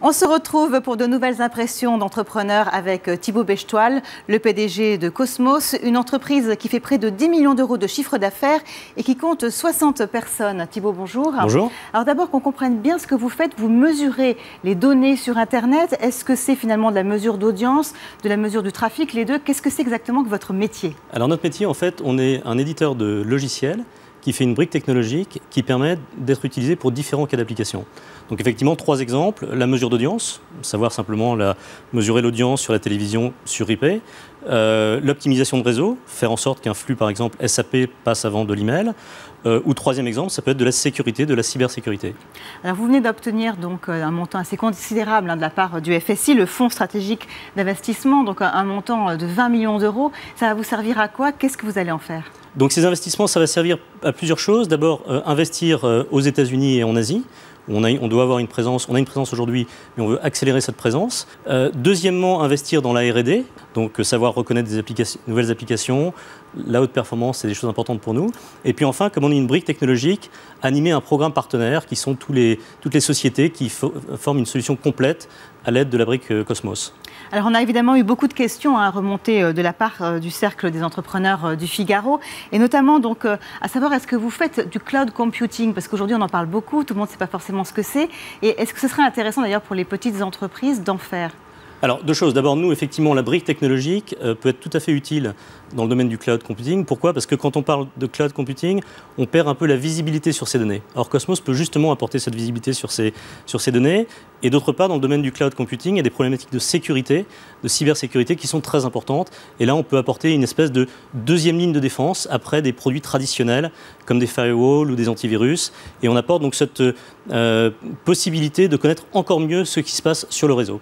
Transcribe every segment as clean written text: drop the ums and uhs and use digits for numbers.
On se retrouve pour de nouvelles impressions d'entrepreneurs avec Thibaut Bechtoil, le PDG de Cosmos, une entreprise qui fait près de 10 millions d'euros de chiffre d'affaires et qui compte 60 personnes. Thibaut, bonjour. Bonjour. Alors d'abord qu'on comprenne bien ce que vous faites, vous mesurez les données sur Internet. Est-ce que c'est finalement de la mesure d'audience, de la mesure du trafic, les deux? Qu'est-ce que c'est exactement que votre métier? Alors notre métier, en fait, on est un éditeur de logiciels qui fait une brique technologique qui permet d'être utilisée pour différents cas d'application. Donc effectivement, 3 exemples. La mesure d'audience, savoir simplement mesurer l'audience sur la télévision sur IP. L'optimisation de réseau, faire en sorte qu'un flux, par exemple, SAP passe avant de l'email. Ou 3e exemple, ça peut être de la sécurité, de la cybersécurité. Alors vous venez d'obtenir donc un montant assez considérable de la part du FSI, le Fonds stratégique d'investissement, donc un montant de 20 millions d'euros. Ça va vous servir à quoi? Qu'est-ce que vous allez en faire? Donc ces investissements, ça va servir à plusieurs choses. D'abord, investir aux États-Unis et en Asie. On doit avoir une présence, on a une présence aujourd'hui, mais on veut accélérer cette présence. Deuxièmement, investir dans la R&D, donc savoir reconnaître des nouvelles applications, la haute performance, c'est des choses importantes pour nous. Et puis enfin, comme on est une brique technologique, animer un programme partenaire qui sont toutes les sociétés qui forment une solution complète à l'aide de la brique Cosmos. Alors on a évidemment eu beaucoup de questions à remonter de la part du Cercle des entrepreneurs du Figaro, et notamment donc à savoir, est-ce que vous faites du cloud computing? Parce qu'aujourd'hui on en parle beaucoup, tout le monde ne sait pas forcément ce que c'est. Et est-ce que ce serait intéressant d'ailleurs pour les petites entreprises d'en faire? Alors, 2 choses. D'abord, nous, effectivement, la brique technologique peut être tout à fait utile dans le domaine du cloud computing. Pourquoi? Parce que quand on parle de cloud computing, on perd un peu la visibilité sur ces données. Or, Cosmos peut justement apporter cette visibilité sur ces données. Et d'autre part, dans le domaine du cloud computing, il y a des problématiques de sécurité, de cybersécurité qui sont très importantes. Et là, on peut apporter une espèce de 2e ligne de défense après des produits traditionnels comme des firewalls ou des antivirus. Et on apporte donc cette possibilité de connaître encore mieux ce qui se passe sur le réseau.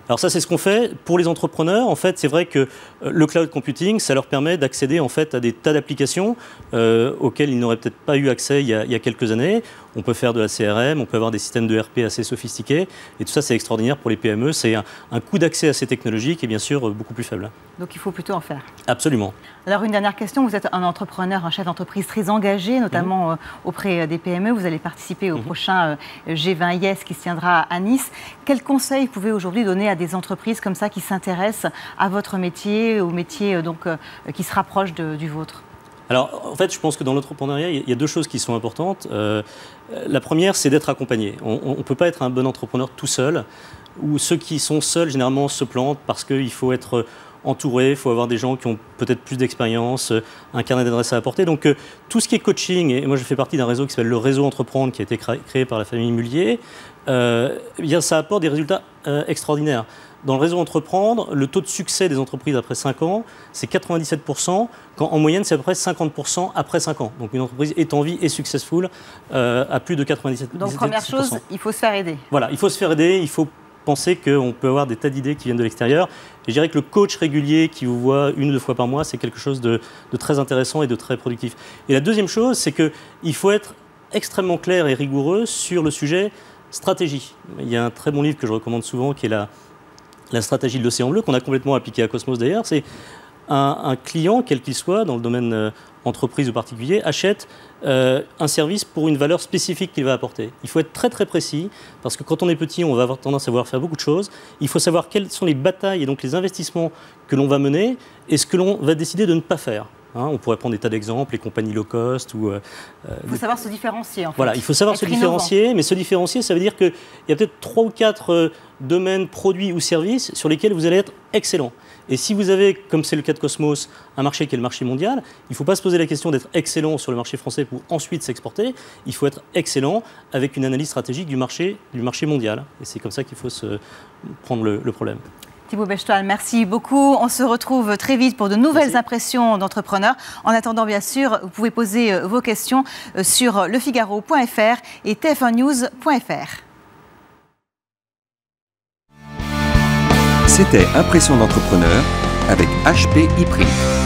Alors ça, c'est ce qu'on fait pour les entrepreneurs. En fait, c'est vrai que le cloud computing, ça leur permet d'accéder en fait à des tas d'applications auxquelles ils n'auraient peut-être pas eu accès il y a quelques années. On peut faire de la CRM, on peut avoir des systèmes de RP assez sophistiqués. Et tout ça, c'est extraordinaire pour les PME. C'est un coût d'accès à ces technologies qui est bien sûr beaucoup plus faible. Donc il faut plutôt en faire. Absolument. Alors une dernière question, vous êtes un entrepreneur, un chef d'entreprise très engagé, notamment auprès des PME. Vous allez participer au prochain G20IS qui se tiendra à Nice. Quels conseils vous pouvez aujourd'hui donner à des entreprises comme ça qui s'intéressent à votre métier, au métier qui se rapproche du vôtre? Alors, en fait, je pense que dans l'entrepreneuriat, il y a 2 choses qui sont importantes. La première, c'est d'être accompagné. On ne peut pas être un bon entrepreneur tout seul, ou ceux qui sont seuls, généralement, se plantent parce qu'il faut être entouré, il faut avoir des gens qui ont peut-être plus d'expérience, un carnet d'adresses à apporter. Donc, tout ce qui est coaching, et moi, je fais partie d'un réseau qui s'appelle le Réseau Entreprendre, qui a été créé par la famille Mullier, ça apporte des résultats extraordinaires. Dans le réseau Entreprendre, le taux de succès des entreprises après 5 ans, c'est 97%, quand en moyenne, c'est à peu près 50% après 5 ans. Donc une entreprise est en vie et successful à plus de 97%. Donc première chose, il faut se faire aider. Voilà, il faut se faire aider, il faut penser qu'on peut avoir des tas d'idées qui viennent de l'extérieur. Et je dirais que le coach régulier qui vous voit 1 ou 2 fois par mois, c'est quelque chose de très intéressant et de très productif. Et la deuxième chose, c'est qu'il faut être extrêmement clair et rigoureux sur le sujet stratégie. Il y a un très bon livre que je recommande souvent qui est la stratégie de l'océan bleu, qu'on a complètement appliqué à Cosmos d'ailleurs. C'est un client, quel qu'il soit, dans le domaine entreprise ou particulier, achète un service pour une valeur spécifique qu'il va apporter. Il faut être très très précis, parce que quand on est petit, on va avoir tendance à vouloir faire beaucoup de choses. Il faut savoir quelles sont les batailles et donc les investissements que l'on va mener et ce que l'on va décider de ne pas faire. On pourrait prendre des tas d'exemples, les compagnies low cost. Il faut savoir se différencier, en fait. Voilà, il faut savoir se différencier, mais se différencier, ça veut dire qu'il y a peut-être 3 ou 4 domaines, produits ou services sur lesquels vous allez être excellent. Et si vous avez, comme c'est le cas de Cosmos, un marché qui est le marché mondial, il ne faut pas se poser la question d'être excellent sur le marché français pour ensuite s'exporter. Il faut être excellent avec une analyse stratégique du marché mondial. Et c'est comme ça qu'il faut se prendre le problème. Thibaut Bechtoil, merci beaucoup. On se retrouve très vite pour de nouvelles impressions d'entrepreneurs. En attendant, bien sûr, vous pouvez poser vos questions sur lefigaro.fr et tf1news.fr. C'était Impression d'entrepreneur avec HP e-print.